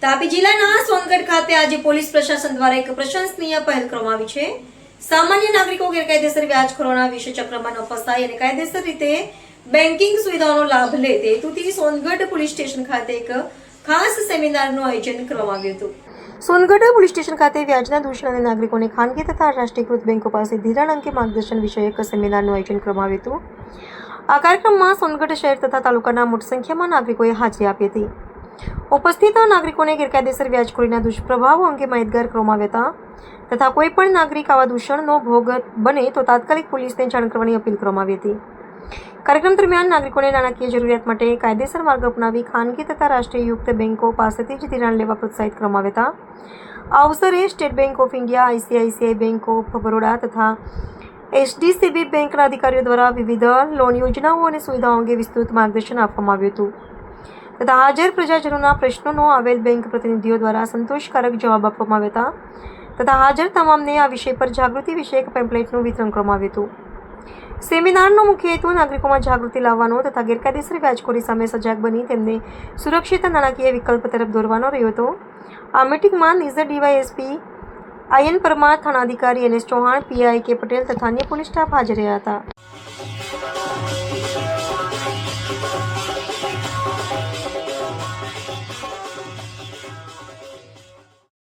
તાપી જિલ્લાના સોનગઢ ખાતે આજે પોલીસ પ્રશાસન દ્વારા એક પ્રશંસનીય પહેલ કરવામાં આવી છે. સામાન્ય નાગરિકો ગેરકાયદેસર વ્યાજખોરોના વિષય ચક્રમાં ન ફસાય અને કાયદેસર રીતે બેન્કિંગ સુવિધાઓનો લાભ લે તે હેતુથી સોનગઢ પોલીસ સ્ટેશન ખાતે એક ખાસ સેમિનારનું આયોજન કરવામાં આવ્યું હતું. સોનગઢ પોલીસ સ્ટેશન ખાતે વ્યાજના દૂષણ અને નાગરિકોને ખાનગી તથા રાષ્ટ્રીયકૃત બેંકો પાસે ધિરાણ અંગે માર્ગદર્શન વિષયક સેમિનારનું આયોજન કરવામાં આવ્યું હતું. આ કાર્યક્રમમાં સોનગઢ શહેર તથા તાલુકાના મોટી સંખ્યામાં નાગરિકોએ હાજરી આપી હતી. ઉપસ્થિત નાગરિકોને ગેરકાયદેસર વ્યાજખોરીના દુષ્પ્રભાવો અંગે માહિતગાર કરવામાં આવ્યા હતા તથા કોઈ પણ નાગરિક આવા દૂષણનો ભોગ બને તો તાત્કાલિક પોલીસને જાણ કરવાની અપીલ કરવામાં આવી હતી. કાર્યક્રમ દરમિયાન નાગરિકોને નાણાકીય જરૂરિયાત માટે કાયદેસર માર્ગ અપનાવી ખાનગી તથા રાષ્ટ્રીયયુક્ત બેંકો પાસેથી જ ધિરાણ લેવા પ્રોત્સાહિત કરવામાં આવ્યા હતા. આ અવસરે state bank of India, ICICI bank of Baroda તથા HDCB બેંકના અધિકારીઓ દ્વારા વિવિધ લોન યોજનાઓ અને સુવિધાઓ અંગે વિસ્તૃત માર્ગદર્શન આપવામાં આવ્યું હતું તથા હાજર પ્રજાજનોના પ્રશ્નોનો આવેલ બેંક પ્રતિનિધિઓ દ્વારા સંતોષકારક જવાબ આપવામાં આવ્યા હતા તથા હાજર તમામને આ વિષય પર જાગૃતિ વિષયક પેમ્પલેટનું વિતરણ કરવામાં આવ્યું હતું. સેમિનારનો મુખ્ય હેતુ નાગરિકોમાં જાગૃતિ લાવવાનો તથા ગેરકાયદેસર વ્યાજખોરી સામે સજાગ બની તેમને સુરક્ષિત નાણાકીય વિકલ્પ તરફ દોરવાનો રહ્યો હતો. આ મીટિંગમાં Nizar DYSP IN Parmar, થાણાધિકારી NS Chauhan, PI K Patel તથા અન્ય પોલીસ સ્ટાફ હાજર રહ્યા હતા.